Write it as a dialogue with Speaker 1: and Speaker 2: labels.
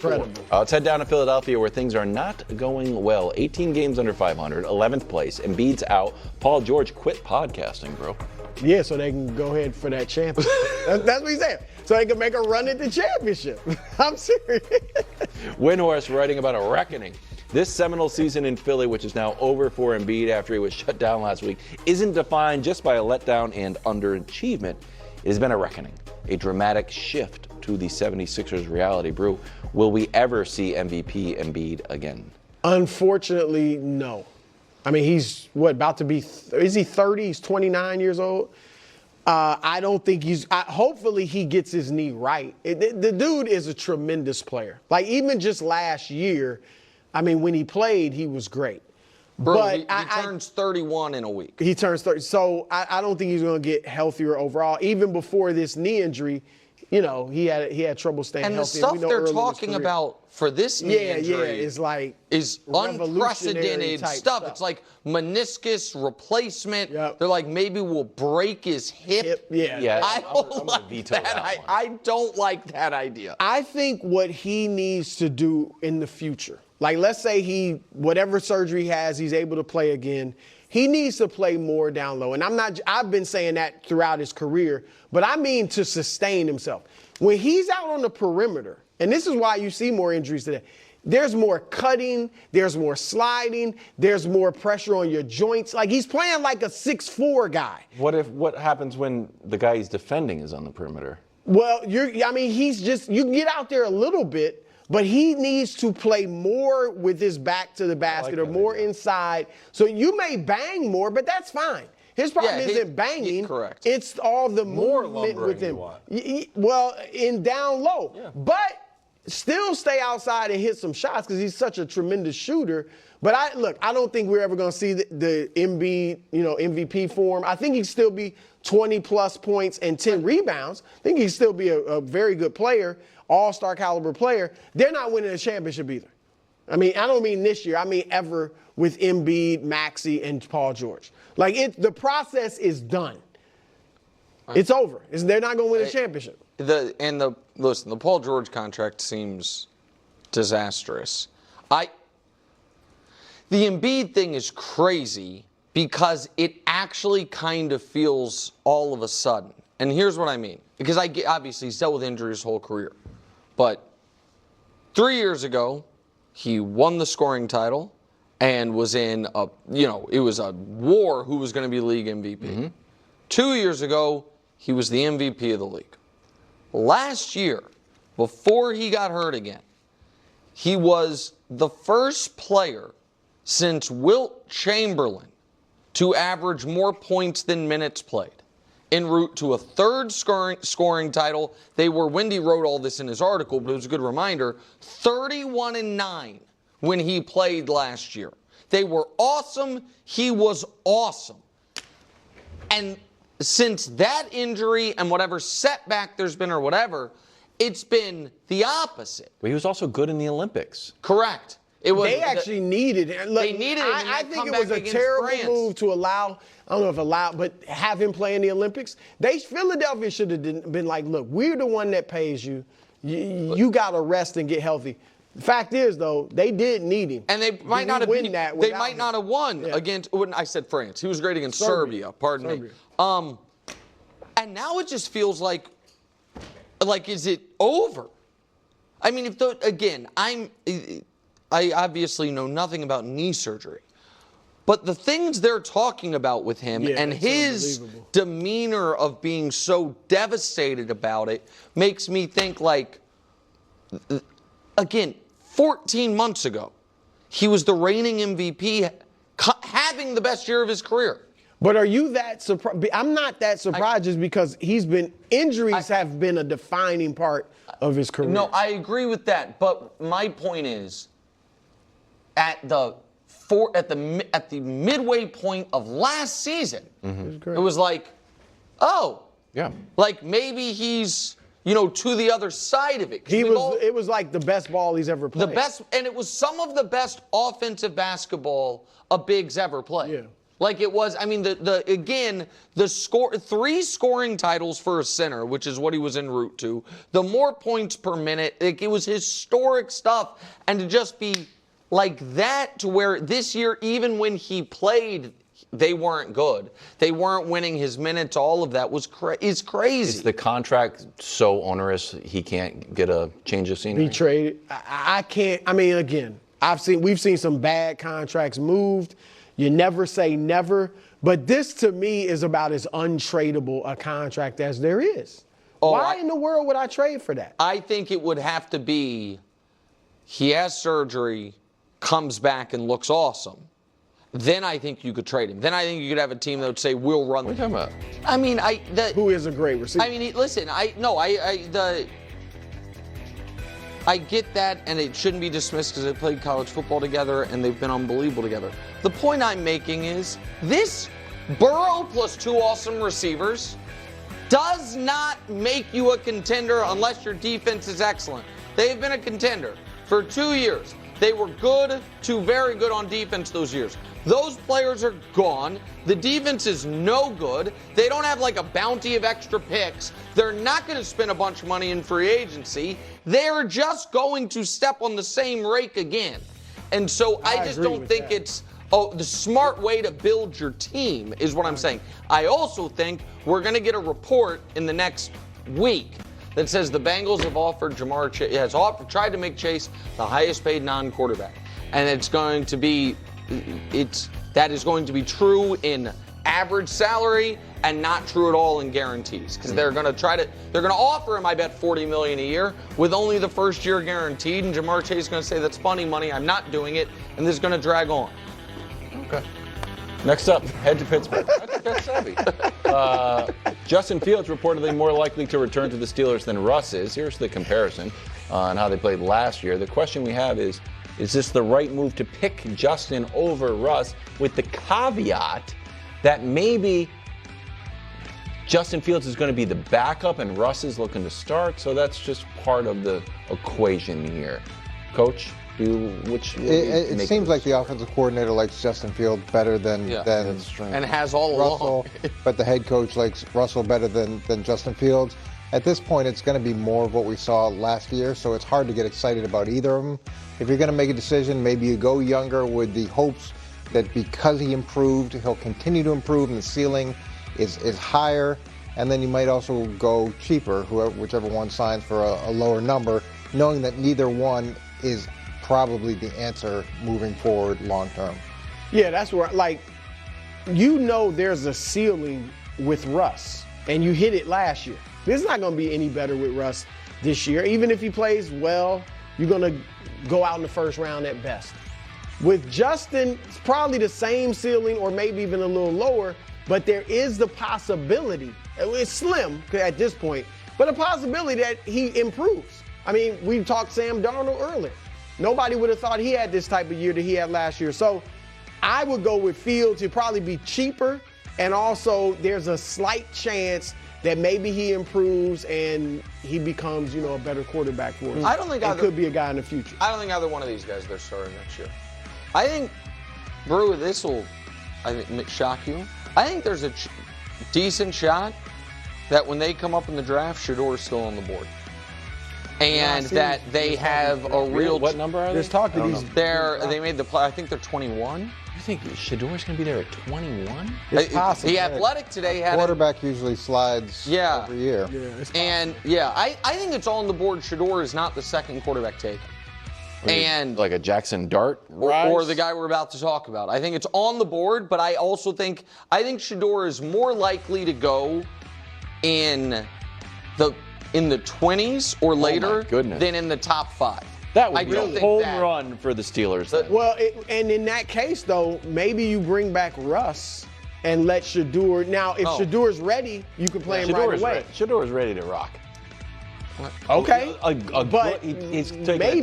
Speaker 1: Incredible.
Speaker 2: Let's head down to Philadelphia where things are not going well. 18 games under 500, 11th place. Embiid's out. Paul George quit podcasting, bro.
Speaker 1: Yeah, so they can go ahead for that championship. That's what he said. So they can make a run at the championship. I'm serious.
Speaker 2: Windhorse writing about a reckoning. This seminal season in Philly, which is now over for Embiid after he was shut down last week, isn't defined just by a letdown and underachievement. It has been a reckoning, a dramatic shift to the 76ers reality. Brew, will we ever see MVP Embiid again?
Speaker 1: Unfortunately, no. I mean, he's about to be, is he 30? He's 29 years old. I don't think hopefully he gets his knee right. The dude is a tremendous player. Like, even just last year, I mean, when he played, he was great.
Speaker 3: Bro,
Speaker 1: but
Speaker 3: he turns 31 in a week.
Speaker 1: He turns 30. So I don't think he's going to get healthier overall. Even before this knee injury, you know, he had trouble staying
Speaker 3: healthy.
Speaker 1: And
Speaker 3: the stuff they're talking about for this knee injury is unprecedented stuff. It's like meniscus replacement. Yep. They're like, maybe we'll break his hip.
Speaker 1: Yeah.
Speaker 3: I don't like that. I don't like that idea.
Speaker 1: I think what he needs to do in the future, like let's say whatever surgery he has, he's able to play again. He needs to play more down low. And I've been saying that throughout his career, but I mean to sustain himself. When he's out on the perimeter, and this is why you see more injuries today, there's more cutting, there's more sliding, there's more pressure on your joints. Like, he's playing like a 6'4" guy.
Speaker 2: What happens when the guy he's defending is on the perimeter?
Speaker 1: Well, you can get out there a little bit, but he needs to play more with his back to the basket or more inside. So you may bang more, but that's fine. His problem isn't banging.
Speaker 3: Correct.
Speaker 1: It's all the
Speaker 4: more
Speaker 1: movement with him.
Speaker 4: Well,
Speaker 1: in down low. Yeah. But still stay outside and hit some shots because he's such a tremendous shooter. But I don't think we're ever going to see the Embiid, MVP form. I think he'd still be 20-plus points and 10 rebounds. I think he'd still be a very good player, all-star caliber player. They're not winning a championship either. I mean, I don't mean this year. I mean ever with Embiid, Maxey, and Paul George. Like, the process is done. It's over. They're not going to win a championship.
Speaker 3: Listen, the Paul George contract seems disastrous. The Embiid thing is crazy because it actually kind of feels all of a sudden. And here's what I mean. Because obviously he's dealt with injuries his whole career. But 3 years ago, he won the scoring title and was in it was a war who was going to be league MVP. Mm-hmm. 2 years ago, he was the MVP of the league. Last year, before he got hurt again, he was the first player since Wilt Chamberlain to average more points than minutes played, en route to a third scoring title. Wendy wrote all this in his article, but it was a good reminder, 31-9 when he played last year. They were awesome. He was awesome. And since that injury and whatever setback there's been or whatever, it's been the opposite.
Speaker 2: But he was also good in the Olympics.
Speaker 3: Correct.
Speaker 1: They actually needed it. Look,
Speaker 3: they needed it.
Speaker 1: I think it was a terrible move to but have him play in the Olympics. Philadelphia should have been like, look, we're the one that pays you. You got to rest and get healthy. The fact is, though, they did need him.
Speaker 3: And they might not have won that. They might not have won against. When I said France, he was great against Serbia. Pardon me. And now it just feels like is it over? I mean, I obviously know nothing about knee surgery, but the things they're talking about with him and his demeanor of being so devastated about it makes me think again, 14 months ago, he was the reigning MVP, having the best year of his career.
Speaker 1: But are you that surprised? I'm not that surprised just because injuries have been a defining part of his career.
Speaker 3: No, I agree with that. But my point is, at the midway point of last season, it was like, maybe he's to the other side of it.
Speaker 1: It was like the best ball he's ever played.
Speaker 3: And it was some of the best offensive basketball a Big's ever played.
Speaker 1: Yeah.
Speaker 3: like it was. I mean, the 3 scoring titles for a center, which is what he was en route to. The more points per minute, like, it was historic stuff, and to just be like that, to where this year, even when he played, they weren't good. They weren't winning his minutes. All of that is crazy.
Speaker 2: Is the contract so onerous he can't get a change of scenery?
Speaker 1: Be traded. I can't. I mean, again, we've seen some bad contracts moved. You never say never, but this to me is about as untradeable a contract as there is. Why in the world would I trade for that?
Speaker 3: I think it would have to be he has surgery, comes back and looks awesome. Then I think you could trade him. Then I think you could have a team that would say, we'll run.
Speaker 2: What are you talking about?
Speaker 3: I mean,
Speaker 1: who is a great receiver?
Speaker 3: I mean, listen, I get that, and it shouldn't be dismissed because they played college football together and they've been unbelievable together. The point I'm making is this Burrow plus 2 awesome receivers does not make you a contender unless your defense is excellent. They've been a contender for 2 years. They were good to very good on defense those years. Those players are gone. The defense is no good. They don't have like a bounty of extra picks. They're not going to spend a bunch of money in free agency. They're just going to step on the same rake again. And so I just don't think it's the smart way to build your team is what I'm saying. I also think we're going to get a report in the next week that says the Bengals have offered Jamar Chase, tried to make Chase the highest paid non-quarterback. And that is going to be true in average salary and not true at all in guarantees. Because they're going to offer him, I bet, $40 million a year with only the first year guaranteed. And Jamar Chase is going to say, that's funny money, I'm not doing it. And this is going to drag on.
Speaker 2: Okay. Next up, head to Pittsburgh. That's savvy. Justin Fields reportedly more likely to return to the Steelers than Russ is. Here's the comparison on how they played last year. The question we have is this the right move to pick Justin over Russ, with the caveat that maybe Justin Fields is going to be the backup and Russ is looking to start, so that's just part of the equation here. Coach?
Speaker 4: It seems like the offensive coordinator likes Justin Fields better than
Speaker 3: and has all
Speaker 4: Russell,
Speaker 3: along.
Speaker 4: but the head coach likes Russell better than Justin Fields. At this point, it's going to be more of what we saw last year, so it's hard to get excited about either of them. If you're going to make a decision, maybe you go younger with the hopes that because he improved, he'll continue to improve and the ceiling is higher, and then you might also go cheaper, whichever one signs for a lower number, knowing that neither one is probably the answer moving forward long term.
Speaker 1: Yeah, that's where, there's a ceiling with Russ, and you hit it last year. This is not going to be any better with Russ this year. Even if he plays well, you're going to go out in the first round at best. With Justin, it's probably the same ceiling or maybe even a little lower, but there is the possibility, it's slim at this point, but a possibility that he improves. I mean, we talked Sam Darnold earlier. Nobody would have thought he had this type of year that he had last year. So I would go with Fields. He'd probably be cheaper, and also there's a slight chance that maybe he improves and he becomes, a better quarterback for us.
Speaker 3: I don't think
Speaker 1: could be a guy in the future.
Speaker 3: I don't think either one of these guys they're starting next year. I think, Brew, this will, shock you. I think there's a decent shot that when they come up in the draft, Shador's still on the board. And that they have a real.
Speaker 2: What number are they?
Speaker 1: There's talk that he's.
Speaker 3: They made the play. I think they're 21.
Speaker 2: You think Shador's going to be there at 21?
Speaker 1: It's possible.
Speaker 3: The Athletic today had.
Speaker 4: Quarterback usually slides every year.
Speaker 1: Yeah, it's
Speaker 3: possible. I think it's on the board. Shador is not the second quarterback taken. And
Speaker 2: like a Jackson Dart
Speaker 3: or the guy we're about to talk about. I think it's on the board, but I also think Shador is more likely to go in the 20s or later than in the top 5.
Speaker 2: That would be a home run for the Steelers.
Speaker 1: Well, and in that case, though, maybe you bring back Russ and let Shador. Now, if Shador's ready, you can play him right away.
Speaker 2: Shador's ready to rock.
Speaker 1: Okay.
Speaker 2: But
Speaker 1: maybe.